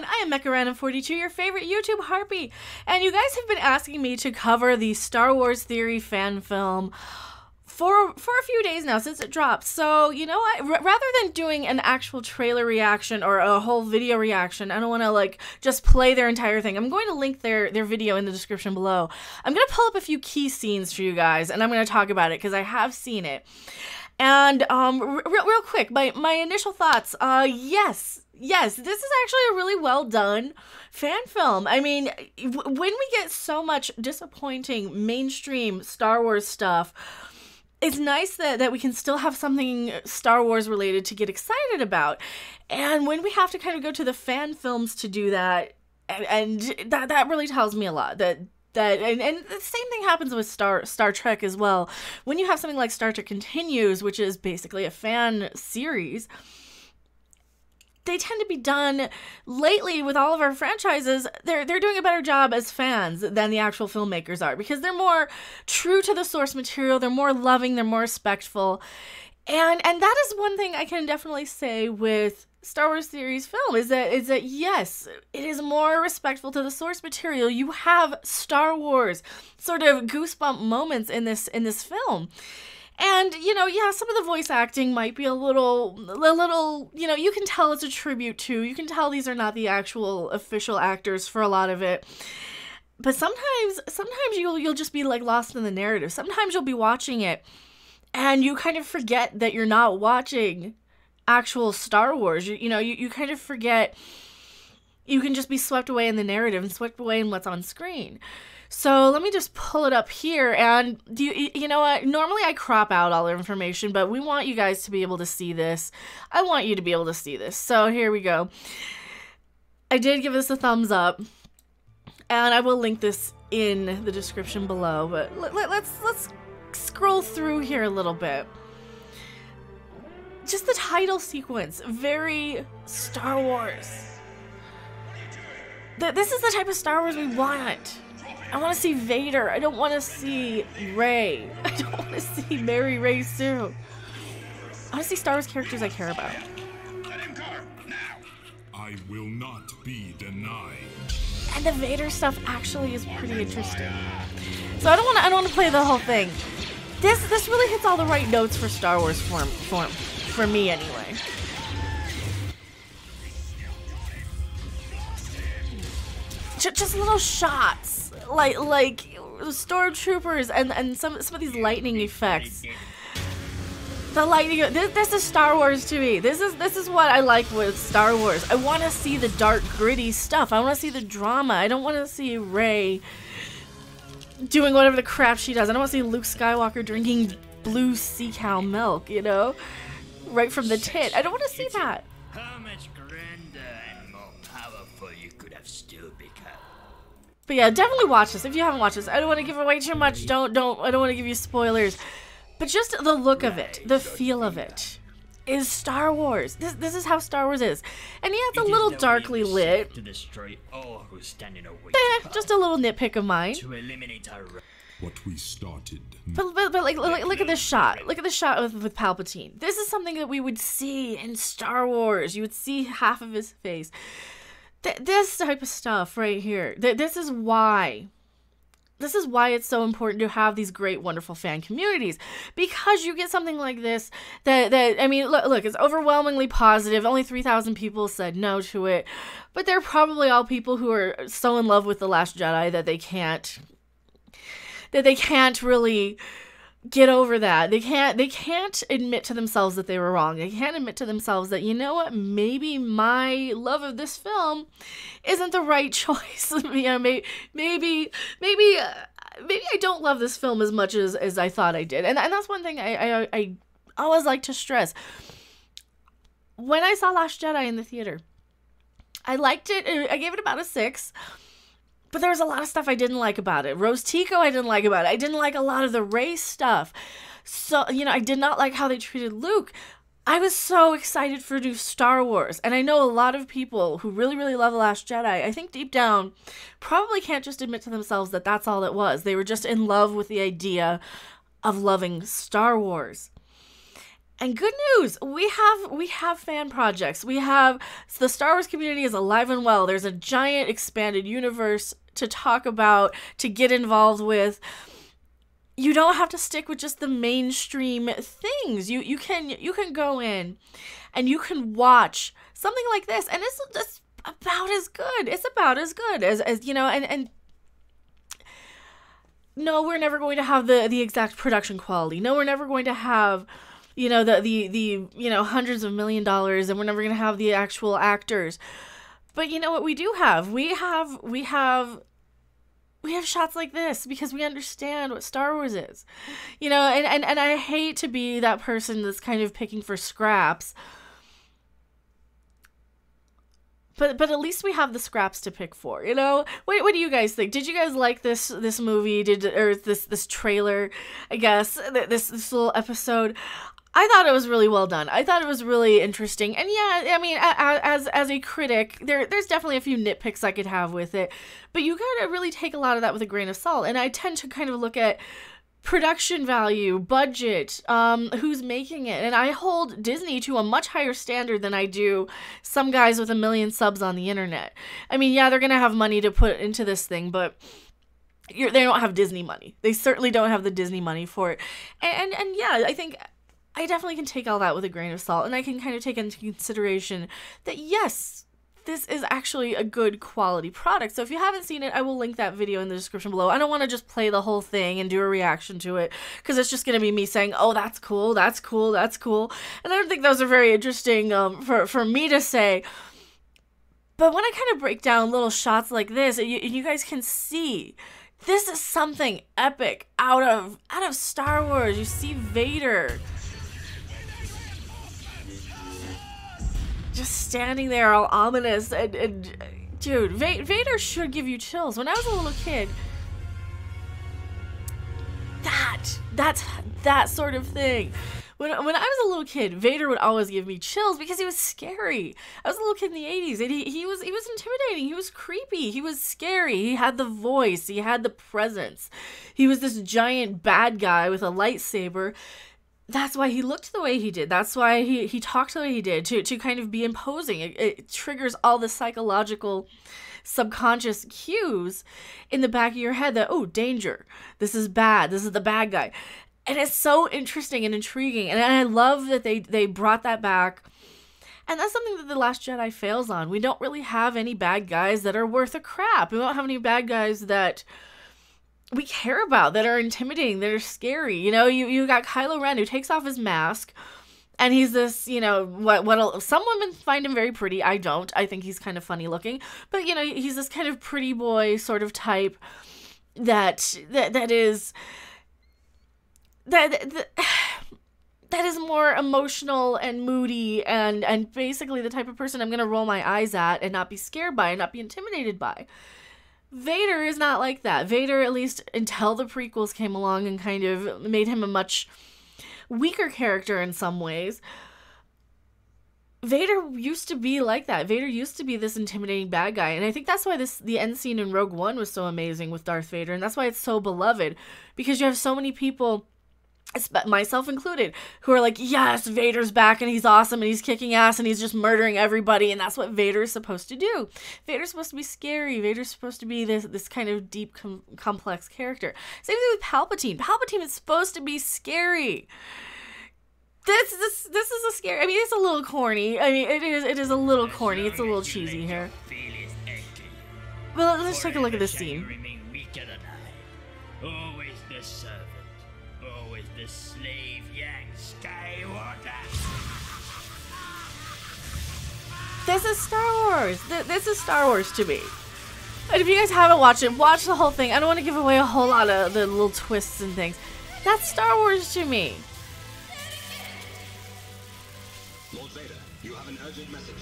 I am MechaRanom42, your favorite YouTube harpy, and you guys have been asking me to cover the Star Wars Theory fan film for a few days now since it dropped. So, you know what? Rather than doing an actual trailer reaction or a whole video reaction, I don't want to like just play their entire thing. I'm going to link their video in the description below. I'm going to pull up a few key scenes for you guys, and I'm going to talk about it because I have seen it. And real quick, my initial thoughts. Yes, this is actually a really well done fan film. I mean, when we get so much disappointing mainstream Star Wars stuff, it's nice that we can still have something Star Wars related to get excited about. And when we have to kind of go to the fan films to do that, and that really tells me a lot. And the same thing happens with Star Trek as well. When you have something like Star Trek Continues, which is basically a fan series, they tend to be done lately with all of our franchises. They're doing a better job as fans than the actual filmmakers are, because they're more true to the source material. They're more loving. They're more respectful. And that is one thing I can definitely say with Star Wars Theory's film is that yes, it is more respectful to the source material. You have Star Wars sort of goosebump moments in this film. And, you know, yeah, some of the voice acting might be a little, you know, you can tell it's a tribute to. You can tell these are not the actual official actors for a lot of it. But sometimes you'll just be like lost in the narrative. Sometimes you'll be watching it and you kind of forget that you're not watching actual Star Wars. You kind of forget. You can just be swept away in the narrative and swept away in what's on screen. So let me just pull it up here, and you know what? Normally I crop out all the information, but we want you guys to be able to see this. I want you to be able to see this. So here we go. I did give this a thumbs up, and I will link this in the description below, but let's scroll through here a little bit. Just the title sequence, very Star Wars. This is the type of Star Wars we want. I want to see Vader. I don't want to see Rey. I don't want to see Mary Ray Sue. I want to see Star Wars characters I care about. Let him go now. I will not be denied. And the Vader stuff actually is pretty interesting. So I don't want to play the whole thing. This really hits all the right notes for Star Wars form for me anyway. Just little shots. Like stormtroopers and some of these lightning effects. The lightning. This is Star Wars to me. This is what I like with Star Wars. I want to see the dark, gritty stuff. I want to see the drama. I don't want to see Rey doing whatever the crap she does. I don't want to see Luke Skywalker drinking blue sea cow milk. You know, right from the tit. I don't want to see that. How much grander and more powerful you could have still become. But yeah, definitely watch this if you haven't watched this. I don't want to give away too much. I don't want to give you spoilers. But just the look of it, the feel of it, is Star Wars. This is how Star Wars is. And yeah, it's a little darkly lit. To destroy all who stand in our way. Just a little nitpick of mine. To eliminate our What we started. But like look at this shot. Look at the shot with Palpatine. This is something that we would see in Star Wars. You would see half of his face. This type of stuff right here. This is why it's so important to have these great, wonderful fan communities, because you get something like this that I mean, look, it's overwhelmingly positive. Only 3,000 people said no to it, but they're probably all people who are so in love with The Last Jedi that they can't really get over that. They can't admit to themselves that they were wrong. They can't admit to themselves that, you know what, maybe my love of this film isn't the right choice. You know, maybe I don't love this film as much as I thought I did. And that's one thing I always like to stress. When I saw Last Jedi in the theater, I liked it. I gave it about a 6. But there was a lot of stuff I didn't like about it. Rose Tico I didn't like about it. I didn't like a lot of the Rey stuff. So, you know, I did not like how they treated Luke. I was so excited for new Star Wars. And I know a lot of people who really, really love The Last Jedi, I think deep down, probably can't just admit to themselves that that's all it was. They were just in love with the idea of loving Star Wars. And good news, we have fan projects. We have the Star Wars community is alive and well. There's a giant expanded universe to talk about, to get involved with. You don't have to stick with just the mainstream things. You can go in and you can watch something like this, and it's about as good. It's about as good as you know, and no, we're never going to have the exact production quality. No, we're never going to have, you know, the you know, hundreds of $1 million, and we're never going to have the actual actors. But you know what we do have? We have shots like this because we understand what Star Wars is. You know, and I hate to be that person that's kind of picking for scraps. But at least we have the scraps to pick for, you know? What do you guys think? Did you guys like this movie? Or this trailer, I guess, this little episode? I thought it was really well done. I thought it was really interesting. And yeah, I mean, as a critic, there's definitely a few nitpicks I could have with it. But you gotta really take a lot of that with a grain of salt. And I tend to kind of look at production value, budget, who's making it. And I hold Disney to a much higher standard than I do some guys with 1 million subs on the internet. I mean, yeah, they're going to have money to put into this thing, but they don't have Disney money. They certainly don't have the Disney money for it. And yeah, I think I definitely can take all that with a grain of salt, and I can kind of take into consideration that, yes, this is actually a good quality product. So if you haven't seen it, I will link that video in the description below. I don't want to just play the whole thing and do a reaction to it, because it's just going to be me saying, oh, that's cool, that's cool, that's cool. And I don't think those are very interesting for me to say. But when I kind of break down little shots like this, you guys can see this is something epic out of Star Wars. You see Vader just standing there all ominous, and dude, Vader should give you chills. When I was a little kid, that sort of thing. When I was a little kid, Vader would always give me chills because he was scary. I was a little kid in the 80s, and he was intimidating. He was creepy. He was scary. He had the voice. He had the presence. He was this giant bad guy with a lightsaber. That's why he looked the way he did. That's why he talked the way he did, to kind of be imposing. It triggers all the psychological subconscious cues in the back of your head that, oh, danger. This is bad. This is the bad guy. And it's so interesting and intriguing. And I love that they brought that back. And that's something that The Last Jedi fails on. We don't really have any bad guys that are worth a crap. We don't have any bad guys that we care about, that are intimidating, that are scary. You know, you got Kylo Ren, who takes off his mask, and he's this, you know, what some women find him very pretty. I don't. I think he's kind of funny looking, but you know, he's this kind of pretty boy sort of type that is more emotional and moody and basically the type of person I'm gonna roll my eyes at and not be scared by and not be intimidated by. Vader is not like that. Vader, at least until the prequels came along and kind of made him a much weaker character in some ways, Vader used to be like that. Vader used to be this intimidating bad guy. And I think that's why the end scene in Rogue One was so amazing with Darth Vader. And that's why it's so beloved. Because you have so many people, myself included, who are like, yes, Vader's back and he's awesome and he's kicking ass and he's just murdering everybody, and that's what Vader is supposed to do. Vader's supposed to be scary. Vader's supposed to be this kind of deep, complex character. Same thing with Palpatine. Palpatine is supposed to be scary. This is a scary. I mean, it's a little corny. I mean, it is a little corny. It's a little cheesy here. Well, let's take a look at this scene. Always the servant. Always the slave, young Skywalker. This is Star Wars. This is Star Wars to me. And if you guys haven't watched it, watch the whole thing. I don't want to give away a whole lot of the little twists and things. That's Star Wars to me. Lord Vader, you have an urgent message.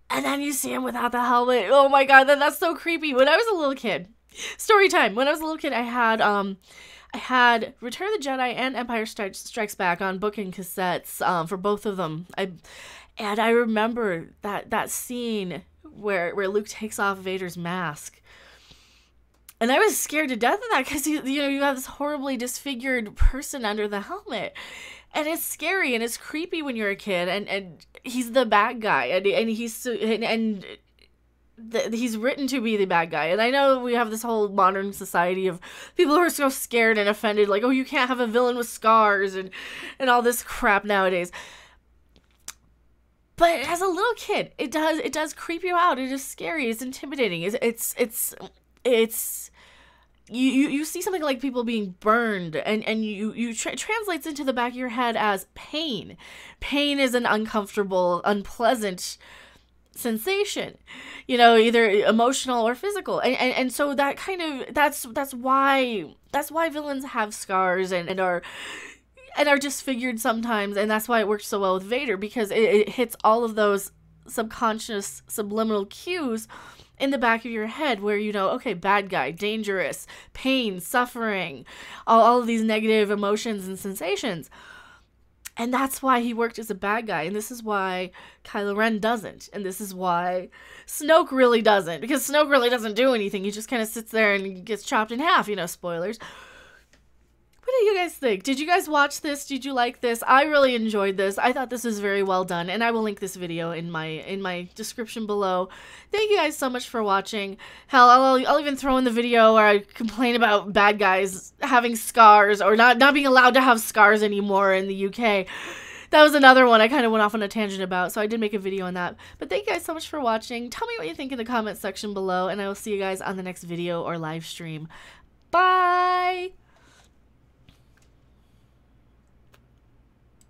And then you see him without the helmet. Oh my god, that's so creepy. When I was a little kid, story time. When I was a little kid, I had Return of the Jedi and Empire Strikes Back on booking cassettes for both of them. And I remember that scene where Luke takes off Vader's mask. And I was scared to death of that because, you have this horribly disfigured person under the helmet. And it's scary and it's creepy when you're a kid. And he's the bad guy. And he's written to be the bad guy. And I know we have this whole modern society of people who are so scared and offended. Like, oh, you can't have a villain with scars and all this crap nowadays. But as a little kid, it does creep you out. It is scary. It's intimidating. You see something like people being burned, and translates into the back of your head as pain. Pain is an uncomfortable, unpleasant sensation, either emotional or physical, and so that kind of that's why villains have scars and are disfigured sometimes, and that's why it works so well with Vader, because it hits all of those subconscious subliminal cues in the back of your head where okay, bad guy, dangerous, pain, suffering, all of these negative emotions and sensations. And that's why he worked as a bad guy, and this is why Kylo Ren doesn't, and this is why Snoke really doesn't, because Snoke really doesn't do anything. He just kind of sits there and gets chopped in half, spoilers. What do you guys think? Did you guys watch this? Did you like this? I really enjoyed this. I thought this was very well done, and I will link this video in my description below. Thank you guys so much for watching. Hell, I'll even throw in the video where I complain about bad guys having scars or not being allowed to have scars anymore in the UK. That was another one I kind of went off on a tangent about, so I did make a video on that. But thank you guys so much for watching. Tell me what you think in the comment section below, and I will see you guys on the next video or live stream. Bye!